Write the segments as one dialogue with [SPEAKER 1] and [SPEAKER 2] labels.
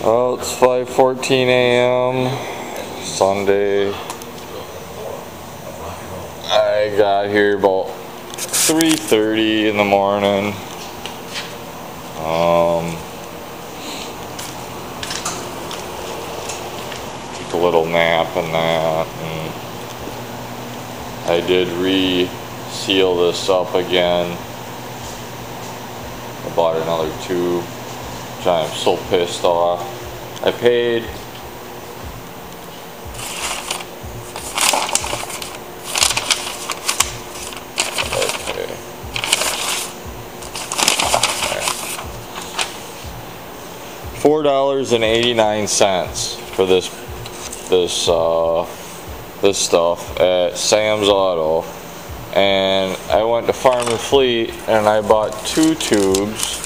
[SPEAKER 1] Well, it's 5:14 a.m. Sunday. I got here about 3:30 in the morning. Took a little nap and that, and I did re-seal this up again. I bought another tube, which I'm so pissed off. I paid $4.89 for this stuff at Sam's Auto, and I went to Farm and Fleet and I bought 2 tubes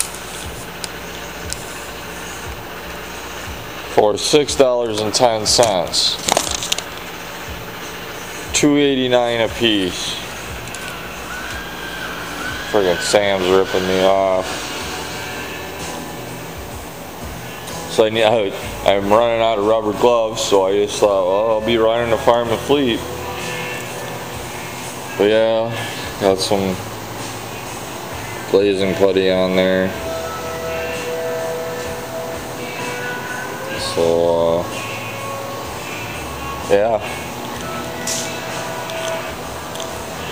[SPEAKER 1] for $6.10, $2.89 a piece. Friggin' Sam's ripping me off. So I'm running out of rubber gloves, so I just thought, well, I'll be running to Farm and Fleet. But yeah, got some glazing putty on there. So, yeah.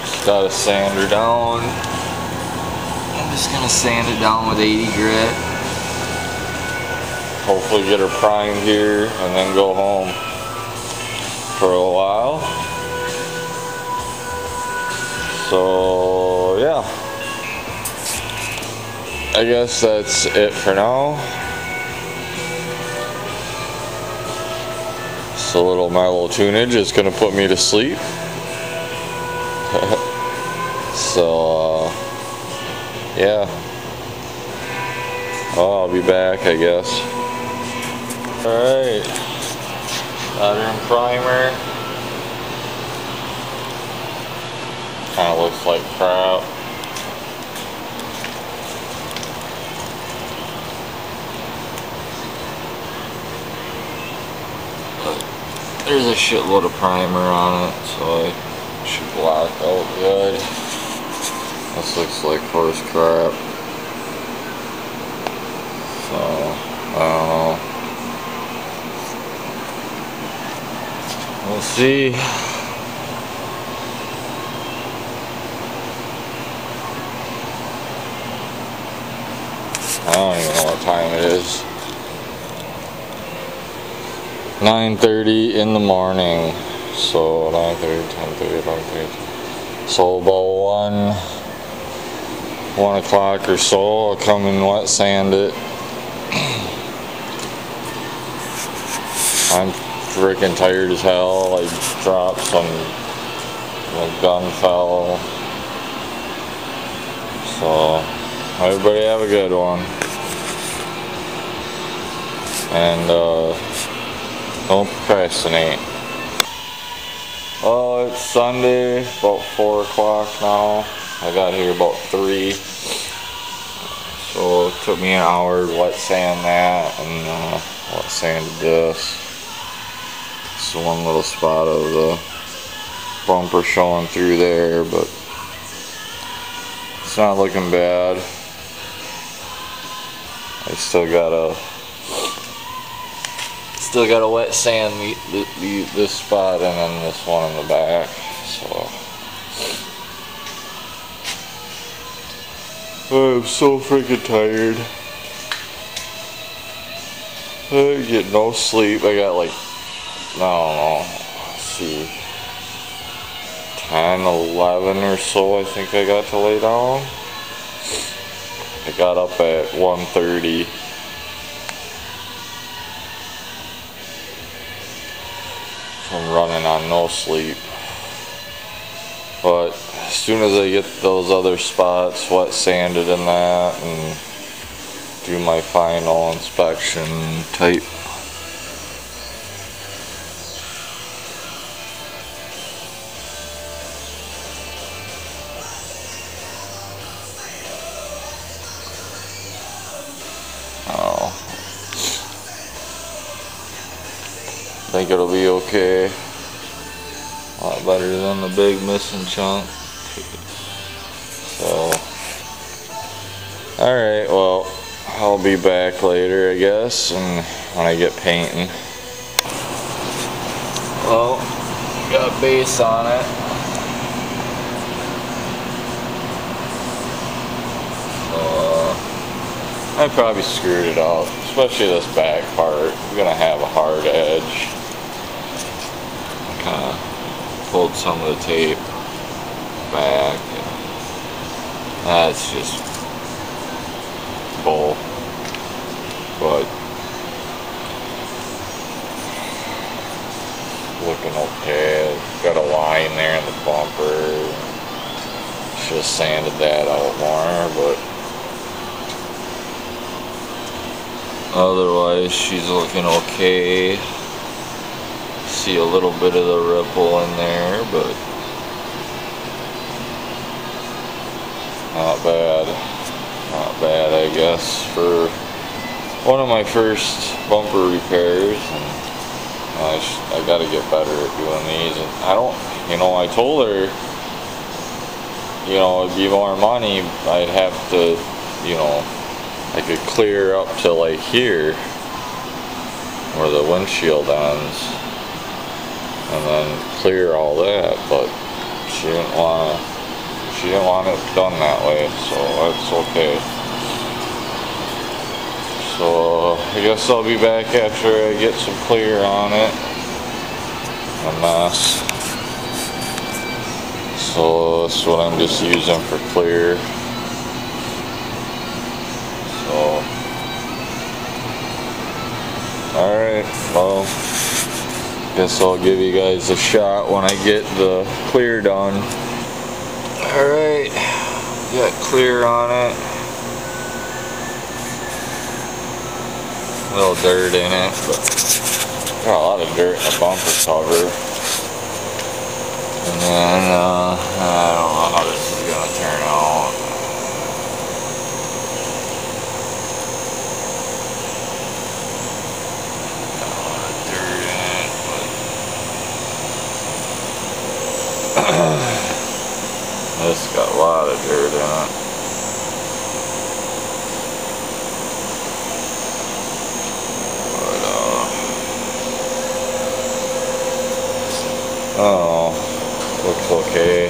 [SPEAKER 1] Just gotta sand her down. I'm just gonna sand it down with 80 grit. Hopefully get her primed here and then go home for a while. So yeah, I guess that's it for now. So little Milo tunage is gonna put me to sleep. So yeah, I'll be back, I guess. Alright, got her in primer. Kinda looks like crap. But there's a shitload of primer on it, so I should block out good. This looks like horse crap. So, I don't know. We'll see. I don't even know what time it is. 9:30 in the morning. So 9:30, 10:30, 11:30. So about 1 o'clock or so, I'll come and wet sand it. I'm freaking tired as hell. I dropped some, my gun fell. So everybody have a good one. And don't procrastinate. Oh, it's Sunday, about 4 o'clock now. I got here about 3. So it took me an hour to wet sand that and wet sanded this. It's one little spot of the bumper showing through there, but it's not looking bad. I still gotta wet sand this spot and then this one in the back. So I'm so freaking tired. I get no sleep. I got like, I don't know, let's see, 10, 11 or so I think I got to lay down. I got up at 1:30. I'm running on no sleep. But as soon as I get those other spots wet sanded and that and do my final inspection type think it'll be okay. A lot better than the big missing chunk. So, alright, well, I'll be back later, I guess, and when I get painting. Well, got base on it. I probably screwed it up, especially this back part. We're gonna have a hard edge. Kind of pulled some of the tape back. That's just bull. But looking okay. Got a line there in the bumper. Should have sanded that out more, but otherwise she's looking okay. See a little bit of the ripple in there, but not bad. Not bad, I guess, for one of my first bumper repairs. And I gotta get better at doing these. And I don't, I told her, it'd be more money. I'd have to, I could clear up to like here where the windshield ends and then clear all that, but she didn't want it done that way, so that's okay. So I guess I'll be back after I get some clear on it. A mess. So that's what I'm just using for clear. So, alright, well, guess I'll give you guys a shot when I get the clear done. Alright, got clear on it. A little dirt in it, but got a lot of dirt in the bumper cover. And then, I don't know how this is gonna turn out. Got a lot of dirt in it, but this got a lot of dirt in it. Oh, looks okay.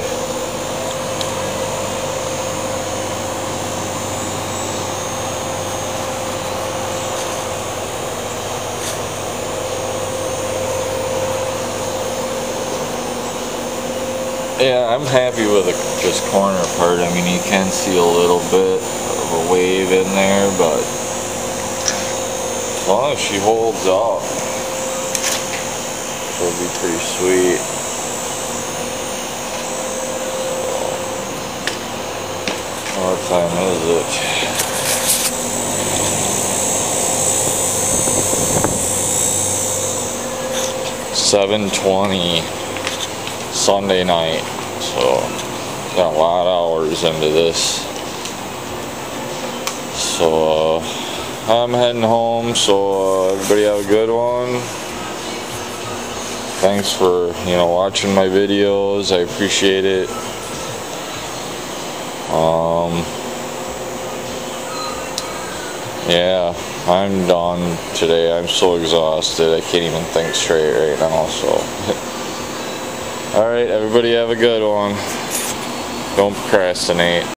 [SPEAKER 1] Yeah, I'm happy with this corner part. I mean, you can see a little bit of a wave in there, but as long as she holds up, she'll be pretty sweet. What time is it? $7:20 Sunday night. So got a lot of hours into this. So I'm heading home. So everybody have a good one. Thanks for watching my videos. I appreciate it. Yeah, I'm done today. I'm so exhausted. I can't even think straight right now, so. Alright, everybody have a good one. Don't procrastinate.